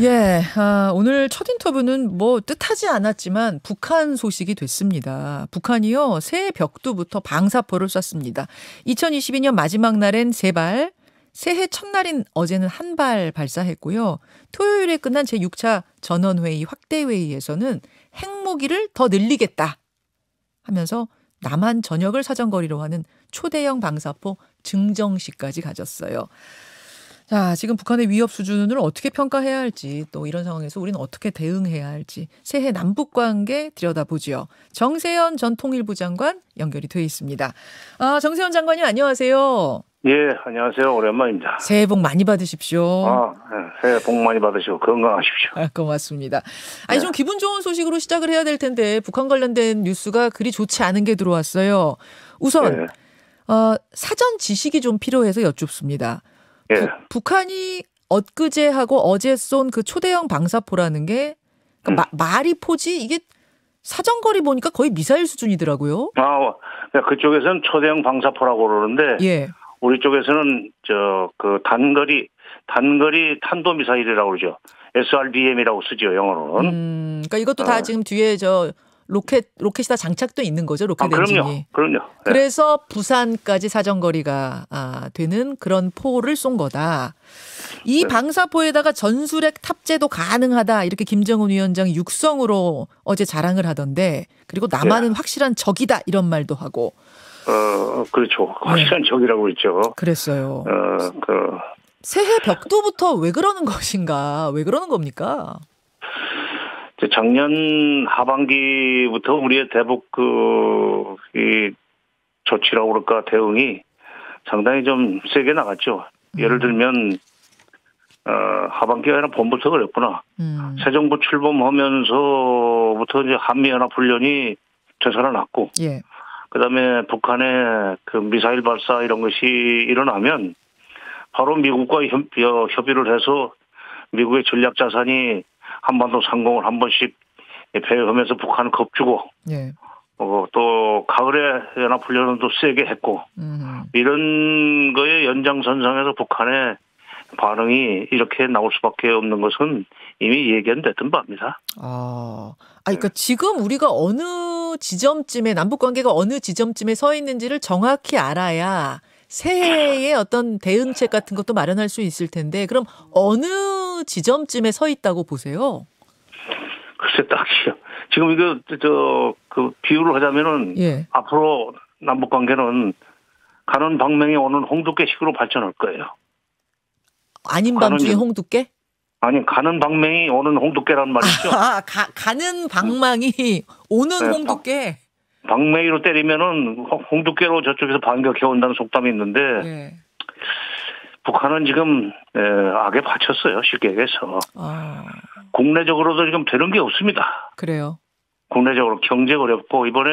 예, 오늘 첫 인터뷰는 뭐 뜻하지 않았지만 북한 소식이 됐습니다. 북한이요, 새해 벽두부터 방사포를 쐈습니다. 2022년 마지막 날엔 3발, 새해 첫날인 어제는 1발 발사했고요. 토요일에 끝난 제6차 전원회의 확대회의에서는 핵무기를 더 늘리겠다 하면서 남한 전역을 사정거리로 하는 초대형 방사포 증정식까지 가졌어요. 자, 지금 북한의 위협 수준을 어떻게 평가해야 할지, 또 이런 상황에서 우리는 어떻게 대응해야 할지 새해 남북관계 들여다보지요. 정세현 전 통일부 장관 연결이 돼 있습니다. 정세현 장관님 안녕하세요. 예, 안녕하세요. 오랜만입니다. 새해 복 많이 받으십시오. 새해 복 많이 받으시고 건강하십시오. 고맙습니다. 아니, 좀 기분 좋은 소식으로 시작을 해야 될 텐데 북한 관련된 뉴스가 그리 좋지 않은 게 들어왔어요. 우선 사전 지식이 좀 필요해서 여쭙습니다. 북한이 엊그제하고 어제 쏜 그 초대형 방사포라는 게 말이 포지 이게 사정거리 보니까 거의 미사일 수준이더라고요. 그쪽에서는 초대형 방사포라고 그러는데 예. 우리 쪽에서는 단거리 탄도 미사일이라고 그러죠. SRBM이라고 쓰죠, 영어로는. 그러니까 이것도 다 지금 뒤에 로켓이 다 장착돼 있는 거죠, 로켓 엔진이. 그럼요. 그래서 부산까지 사정거리가 되는 그런 포를 쏜 거다. 이 방사포에다가 전술핵 탑재도 가능하다. 이렇게 김정은 위원장이 육성으로 어제 자랑을 하던데, 그리고 남한은 확실한 적이다 이런 말도 하고. 그렇죠. 확실한 적이라고 그랬죠. 그랬어요. 새해 벽두부터 왜 그러는 것인가? 왜 그러는 겁니까? 작년 하반기부터 우리의 대북 이 조치라고 그럴까 대응이 상당히 좀 세게 나갔죠. 예를 들면 하반기가 아니라 봄부터 그랬구나. 새 정부 출범하면서부터 이제 한미연합훈련이 되살아났고, 예. 그다음에 북한의 그 미사일 발사 이런 것이 일어나면 바로 미국과 협의를 해서 미국의 전략 자산이 한반도 상공을 한 번씩 배회하면서 북한을 겁주고, 예. 또 가을에 연합훈련은 또 세게 했고, 이런 거에 연장선상에서 북한의 반응이 이렇게 나올 수밖에 없는 것은 이미 예견됐던 바입니다. 그러니까 지금 우리가 어느 지점쯤에 남북 관계가 어느 지점쯤에 서 있는지를 정확히 알아야 새해의 어떤 대응책 같은 것도 마련할 수 있을 텐데, 그럼 어느 지점쯤에 서 있다고 보세요? 글쎄, 딱히요. 지금 이거 비유를 하자면은 앞으로 남북 관계는 가는 방맹이 오는 홍두깨식으로 발전할 거예요. 아닌 밤중에 홍두깨? 아니, 가는 방맹이 오는 홍두깨란 말이죠. 가는 방망이 오는 홍두깨. 방맹이로 때리면은 홍두깨로 저쪽에서 반격해 온다는 속담이 있는데, 북한은 지금 악에 받쳤어요, 쉽게 얘기해서. 국내적으로도 지금 되는 게 없습니다. 그래요. 국내적으로 경제 어렵고, 이번에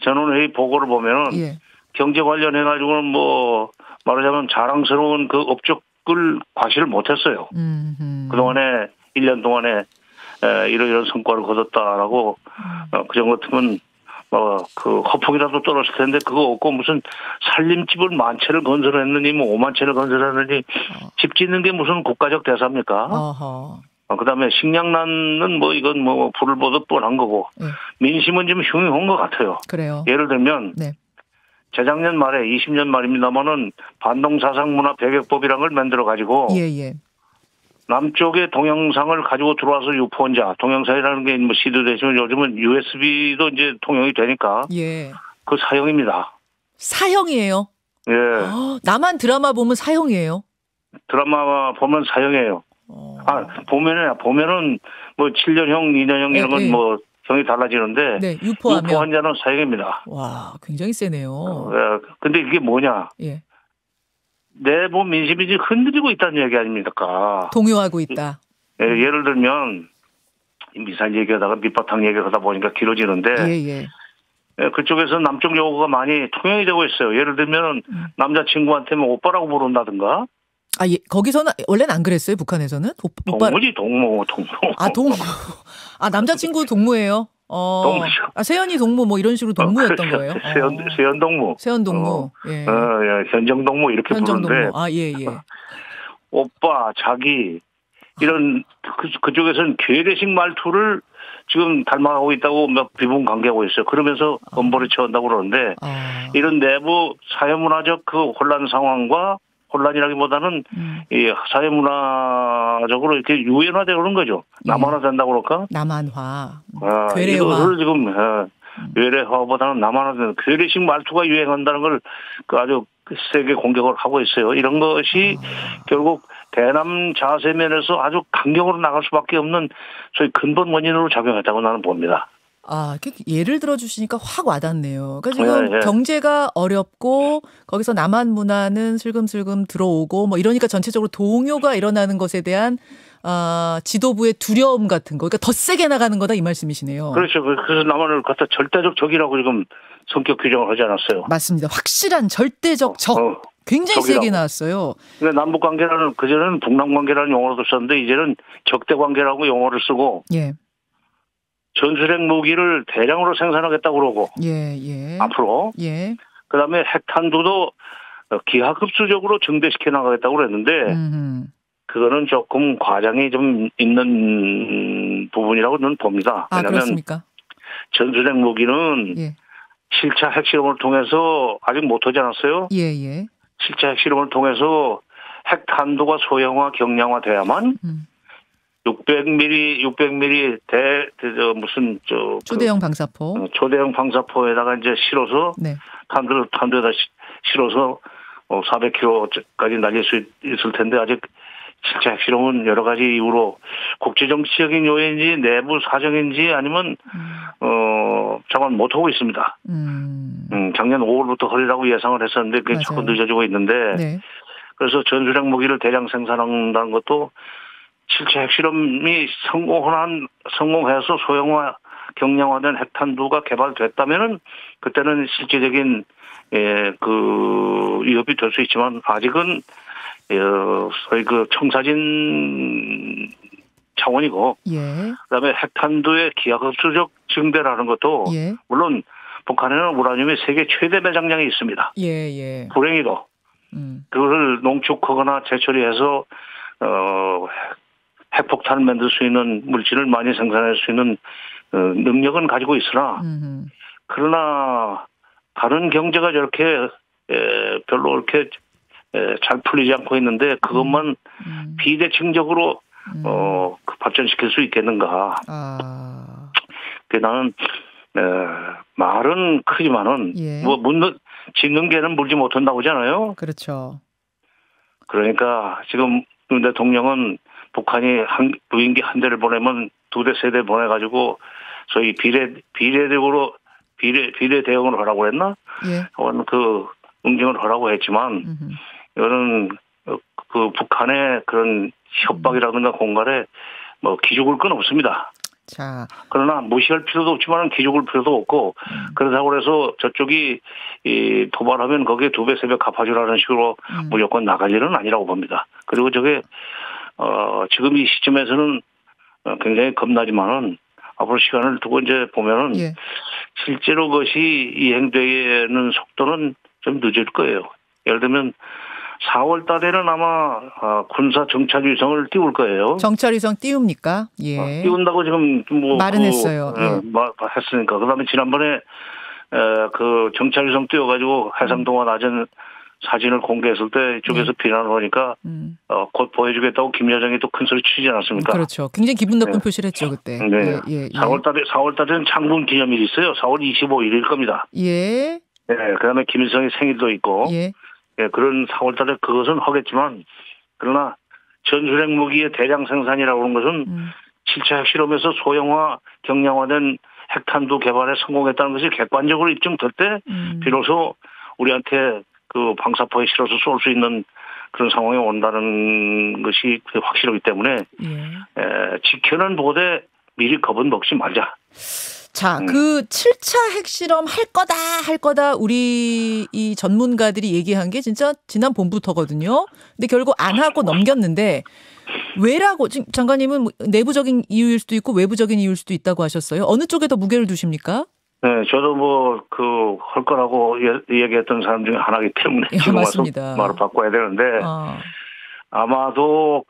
전원회의 보고를 보면은 경제 관련해가지고는 뭐 말하자면 자랑스러운 그 업적을 과시를 못했어요. 그동안에 1년 동안에 이런 성과를 거뒀다라고 그전 같으면 허풍이라도 떨어질 텐데 그거 없고 무슨 살림집을 10,000채를 건설했느니 뭐 50,000채를 건설했느니 집 짓는 게 무슨 국가적 대사입니까? 그다음에 식량난은 뭐 이건 뭐 불을 보듯 뻔한 거고 민심은 좀 흉흉한 것 같아요. 그래요. 예를 들면 재작년 말에 20년 말입니다만은 반동사상문화 배격법이라는 걸 만들어 가지고 남쪽의 동영상을 가지고 들어와서 유포한 자, 동영상이라는 게 뭐 시도되지만 요즘은 USB도 이제 통용이 되니까 그 사형입니다. 사형이에요? 예. 남한 드라마 보면 사형이에요? 드라마 보면 사형이에요. 보면은 뭐 7년형, 2년형 이런 건 뭐 형이 달라지는데 유포한 자는 사형입니다. 와, 굉장히 세네요. 근데 이게 뭐냐? 내부 민심이 지금 흔들리고 있다는 얘기 아닙니까? 동요하고 있다. 예를 들면 미사일 얘기하다가 밑바탕 얘기하다 보니까 길어지는데 그쪽에서 남쪽 요구가 많이 통용이 되고 있어요. 예를 들면 남자친구한테는 오빠라고 부른다든가. 거기서는 원래는 안 그랬어요, 북한에서는? 동무지, 동무. 동무. 남자친구 동무예요? 동무죠. 세연이 동무 뭐 이런 식으로 동무였던 거예요? 세연 동무. 세연 동무. 현정 동무 이렇게 현정 부르는데. 동무. 오빠, 자기, 이런 그쪽에서는 괴뢰식 말투를 지금 닮아가고 있다고 막 비분 관계하고 있어요. 그러면서 엄벌에 처한다고 그러는데 이런 내부 사회문화적 그 혼란 상황과 혼란이라기보다는 이 사회문화적으로 이렇게 유연화되고 그런 거죠. 남한화 된다고 그럴까? 남한화. 괴뢰화. 이거를 지금 괴뢰화보다는 남한화 되는 괴뢰식 말투가 유행한다는 걸 아주 세게 공격을 하고 있어요. 이런 것이 결국 대남 자세 면에서 아주 강경으로 나갈 수밖에 없는 소위 근본 원인으로 작용했다고 나는 봅니다. 예를 들어주시니까 확 와닿네요. 그러니까 지금 경제가 어렵고 거기서 남한 문화는 슬금슬금 들어오고 뭐 이러니까 전체적으로 동요가 일어나는 것에 대한 지도부의 두려움 같은 거. 그러니까 더 세게 나가는 거다 이 말씀이시네요. 그렇죠. 그래서 남한을 갖다 절대적 적이라고 지금 성격 규정을 하지 않았어요. 맞습니다. 확실한 절대적 적. 굉장히 적이라고. 세게 나왔어요. 근데 남북 관계라는 그전에는 북남 관계라는 용어도 썼는데 이제는 적대 관계라고 용어를 쓰고 전술핵 무기를 대량으로 생산하겠다고 그러고 앞으로 그다음에 핵탄두도 기하급수적으로 증대시켜 나가겠다고 그랬는데 그거는 조금 과장이 좀 있는 부분이라고 저는 봅니다. 왜냐하면 그렇습니까? 전술핵 무기는 7차 핵실험을 통해서 아직 못하지 않았어요? 7차 핵실험을 통해서 핵탄두가 소형화, 경량화 돼야만 600mm 초대형 방사포. 초대형 방사포에다가 이제 실어서 탄두에다 실어서 400km까지 날릴 수 있을 텐데 아직 실제 핵실험은 여러 가지 이유로 국제정치적인 요인인지 내부 사정인지 아니면 정말 못하고 있습니다. 작년 5월부터 하리라고 예상을 했었는데 그게 자꾸 늦어지고 있는데 그래서 전술핵 무기를 대량 생산한다는 것도 실제 핵실험이 성공해서 소형화, 경량화된 핵탄두가 개발됐다면은 그때는 실질적인 그 위협이 될 수 있지만 아직은 소위 그 청사진 차원이고 그다음에 핵탄두의 기하급수적 증대라는 것도 물론 북한에는 우라늄이 세계 최대 매장량이 있습니다. 불행히도 그걸 농축하거나 재처리해서 핵폭탄을 만들 수 있는 물질을 많이 생산할 수 있는 능력은 가지고 있으나 그러나 다른 경제가 저렇게 별로 이렇게 잘 풀리지 않고 있는데 그것만 비대칭적으로 발전시킬 수 있겠는가. 나는 말은 크지만은 뭐 짓는 개는 물지 못한다고 하잖아요. 그렇죠. 그러니까 지금 윤 대통령은 북한이 무인기 한 대를 보내면 2대, 3대 보내가지고 소위 비례 대응을 하라고 했나? 그 응징을 하라고 했지만 이거는 그 북한의 그런 협박이라든가 공갈에 뭐 기죽을 건 없습니다. 그러나 무시할 필요도 없지만 기죽을 필요도 없고 그렇다고 해서 저쪽이 도발하면 거기에 2배, 3배 갚아주라는 식으로 무조건 나갈 일은 아니라고 봅니다. 그리고 저게 지금 이 시점에서는 굉장히 겁나지만은 앞으로 시간을 두고 이제 보면은 실제로 그것이 이행되는 속도는 좀 늦을 거예요. 예를 들면 4월 달에는 아마 군사 정찰 위성을 띄울 거예요. 정찰 위성 띄웁니까? 띄운다고 지금 뭐 말은 했어요. 했으니까. 그다음에 지난번에 그 정찰 위성 띄워가지고 해상도가 낮은 사진을 공개했을 때 이쪽에서 비난을 하니까 곧 보여주겠다고 김 여정이 또 큰 소리 치지 않았습니까? 그렇죠. 굉장히 기분 나쁜 표시를 했죠 그때. 4월 달에는 창군 기념일이 있어요. 4월 25일일 겁니다. 그다음에 김일성의 생일도 있고. 그런 4월 달에 그것은 하겠지만 그러나 전술핵 무기의 대량 생산이라고 하는 것은 7차 핵실험에서 소형화, 경량화된 핵탄두 개발에 성공했다는 것이 객관적으로 입증될 때 비로소 우리한테 그 방사포에 실어서 쏠 수 있는 그런 상황이 온다는 것이 확실하기 때문에 지켜는 보되 미리 겁은 먹지 말자. 그 7차 핵실험 할 거다 우리 이 전문가들이 얘기한 게 진짜 지난 봄부터거든요. 근데 결국 안 하고 넘겼는데 왜라고 지금 장관님은 내부적인 이유일 수도 있고 외부적인 이유일 수도 있다고 하셨어요. 어느 쪽에 더 무게를 두십니까? 저도 뭐 할 거라고 얘기했던 사람 중에 하나이기 때문에 지금 와서 말을 바꿔야 되는데 아마도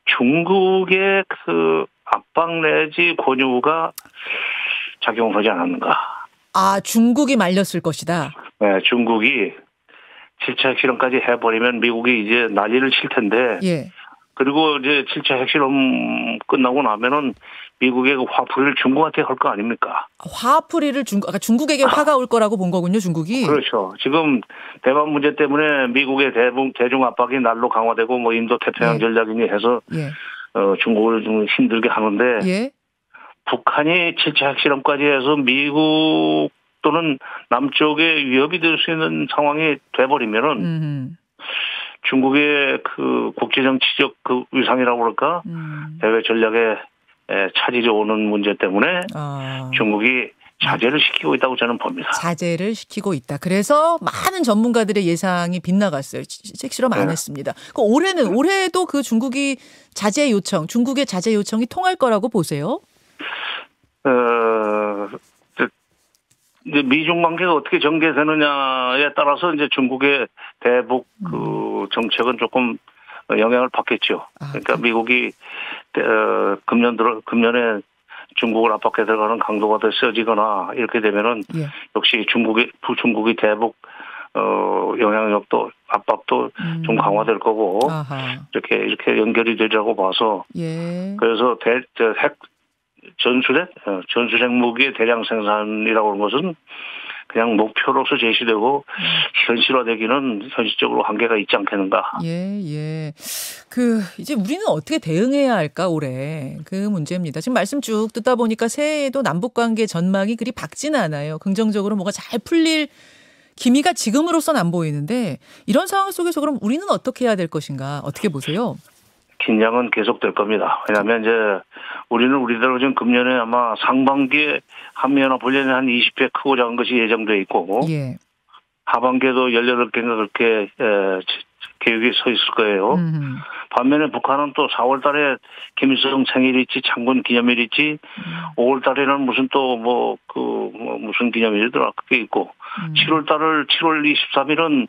중국의 압박 내지 권유가 작용하지 않았는가. 아, 중국이 말렸을 것이다. 네, 중국이 7차 핵실험까지 해버리면 미국이 이제 난리를 칠 텐데. 예. 그리고 이제 7차 핵실험 끝나고 나면은 미국의 화풀이를 중국한테 할 거 아닙니까? 화풀이를 중국에게 화가 올 거라고 본 거군요, 중국이. 그렇죠. 지금 대만 문제 때문에 미국의 대중 압박이 날로 강화되고 뭐 인도 태평양 전략이니 해서 중국을 좀 힘들게 하는데 북한이 7차 핵실험까지 해서 미국 또는 남쪽에 위협이 될 수 있는 상황이 돼버리면은 중국의 국제정치적 위상이라고 그럴까? 대외 전략에 차질이 오는 문제 때문에 중국이 자제를 시키고 있다고 저는 봅니다. 자제를 시키고 있다. 그래서 많은 전문가들의 예상이 빗나갔어요. 핵실험 안 했습니다. 올해도 중국의 자제 요청이 통할 거라고 보세요? 이제 미중 관계가 어떻게 전개되느냐에 따라서 이제 중국의 대북 정책은 조금 영향을 받겠죠. 그러니까 미국이 금년에 중국을 압박해 들어가는 강도가 더 세지거나 이렇게 되면은 역시 중국이 대북 영향력도 압박도 좀 강화될 거고 이렇게 연결이 되리라고 봐서 그래서 전술핵 무기의 대량 생산이라고 하는 것은 그냥 목표로서 제시되고 현실화되기는 현실적으로 한계가 있지 않겠는가. 이제 우리는 어떻게 대응해야 할까 올해 그 문제입니다. 지금 말씀 쭉 듣다 보니까 새해에도 남북 관계 전망이 그리 밝지는 않아요. 긍정적으로 뭐가 잘 풀릴 기미가 지금으로선 안 보이는데 이런 상황 속에서 그럼 우리는 어떻게 해야 될 것인가? 어떻게 보세요? 긴장은 계속될 겁니다. 왜냐하면 이제 우리는 우리대로 지금 금년에 아마 상반기에 한미연합훈련이 한 20회 크고 작은 것이 예정돼 있고 하반기에도 18개인가 그렇게 계획이 서 있을 거예요. 반면에 북한은 또 4월 달에 김일성 생일이 있지 창군 기념일이 있지 5월 달에는 무슨 무슨 기념일이더라 그게 있고 7월 23일은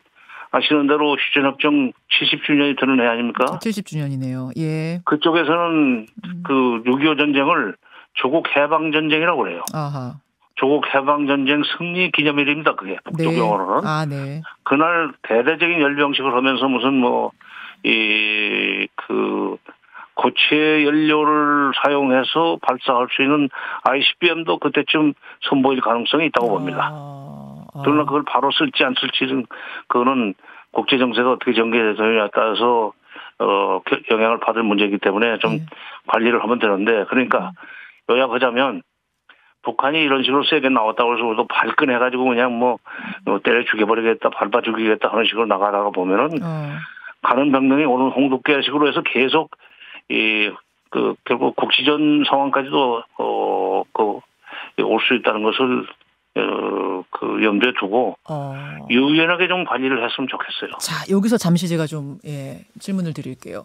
아시는 대로 휴전협정 70주년이 되는 해 아닙니까? 70주년이네요. 예. 그쪽에서는 6.25 전쟁을 조국 해방 전쟁이라고 그래요. 조국 해방 전쟁 승리 기념일입니다. 그게 북쪽 영어로는. 그날 대대적인 열병식을 하면서 무슨 고체 연료를 사용해서 발사할 수 있는 ICBM도 그때쯤 선보일 가능성이 있다고 봅니다. 그러나 그걸 바로 쓸지 안 쓸지는 그거는 국제 정세가 어떻게 전개되느냐에 따라서 영향을 받을 문제이기 때문에 좀 관리를 하면 되는데 그러니까 요약하자면 북한이 이런 식으로 세게 나왔다고 해서 우리도 발끈해가지고 그냥 때려 죽여버리겠다 밟아 죽이겠다 하는 식으로 나가다가 보면은 가는 병명이 오는 홍두깨식으로 해서 계속 결국 국지전 상황까지도 올 수 있다는 것을 염두에 두고 유연하게 좀 관리를 했으면 좋겠어요. 자, 여기서 잠시 제가 좀 질문을 드릴게요.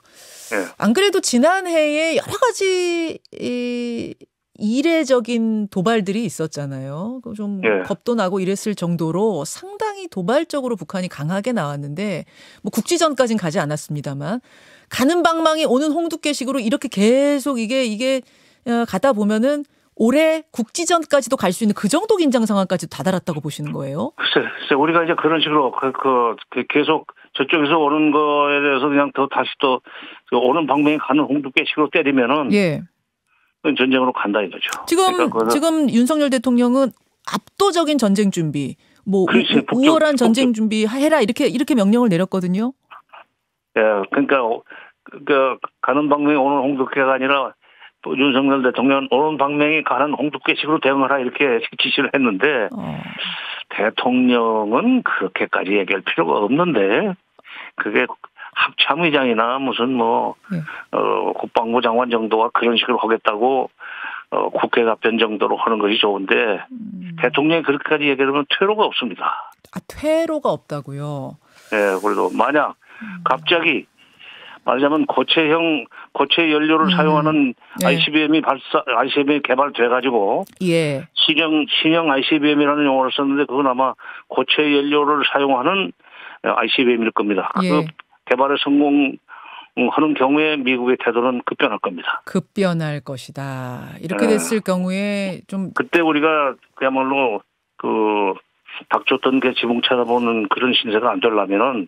안 그래도 지난해에 여러 가지 이례적인 도발들이 있었잖아요. 좀 겁도 나고 이랬을 정도로 상당히 도발적으로 북한이 강하게 나왔는데 국지전까지는 가지 않았습니다만 가는 방망이 오는 홍두깨식으로 이렇게 계속 이게 가다 보면은 올해 국지전까지도 갈 수 있는 그 정도 긴장 상황까지 다다랐다고 보시는 거예요? 글쎄 우리가 이제 그런 식으로 계속 저쪽에서 오는 거에 대해서 그냥 다시 오는 방향이 가는 홍두깨식으로 때리면은 전쟁으로 간다 이거죠. 지금 윤석열 대통령은 압도적인 전쟁 준비, 우월한 전쟁 준비 해라 이렇게 명령을 내렸거든요. 그러니까 가는 방향이 오는 홍두깨가 아니라 또 윤석열 대통령은 오는 방향이 가는 홍두깨식으로 대응하라 이렇게 지시를 했는데 대통령은 그렇게까지 얘기할 필요가 없는데 그게 합참의장이나 무슨 국방부 장관 정도가 그런 식으로 하겠다고 국회 답변 정도로 하는 것이 좋은데 대통령이 그렇게까지 얘기하면 퇴로가 없습니다. 퇴로가 없다고요? 그래도 만약 갑자기 말하자면 고체 연료를 사용하는 ICBM이 개발돼가지고 신형 ICBM이라는 용어를 썼는데 그건 아마 고체 연료를 사용하는 ICBM일 겁니다. 예. 그 개발에 성공하는 경우에 미국의 태도는 급변할 겁니다. 급변할 것이다. 이렇게 됐을 경우에 좀 그때 우리가 그야말로 그 닥쳤던 게 지붕 쳐다보는 그런 신세가 안 되려면은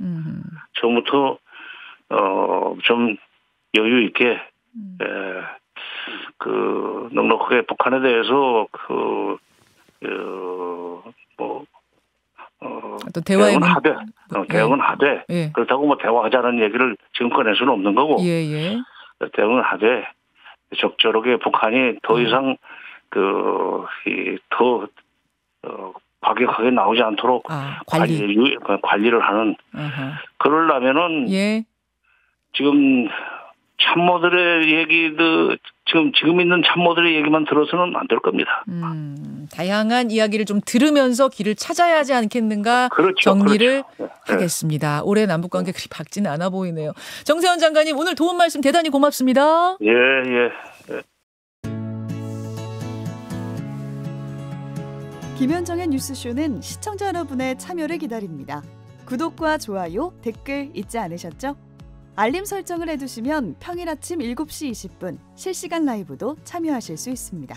처음부터 좀 여유 있게 그 넉넉하게 북한에 대해서 어떤 대화의 대응은 하되 예. 그렇다고 뭐 대화하자는 얘기를 지금 꺼낼 수는 없는 거고 예. 대응은 하되 적절하게 북한이 더 이상 더 과격하게 나오지 않도록 관리를 하는 그러려면은 예. 지금 참모들의 얘기도 지금 있는 참모들의 얘기만 들어서는 안 될 겁니다. 다양한 이야기를 좀 들으면서 길을 찾아야 하지 않겠는가 그렇죠, 정리를 그렇죠. 하겠습니다. 올해 남북관계 그리 밝지는 않아 보이네요. 정세현 장관님 오늘 도움 말씀 대단히 고맙습니다. 예. 김현정의 뉴스쇼는 시청자 여러분의 참여를 기다립니다. 구독과 좋아요, 댓글 잊지 않으셨죠? 알림 설정을 해두시면 평일 아침 7시 20분 실시간 라이브도 참여하실 수 있습니다.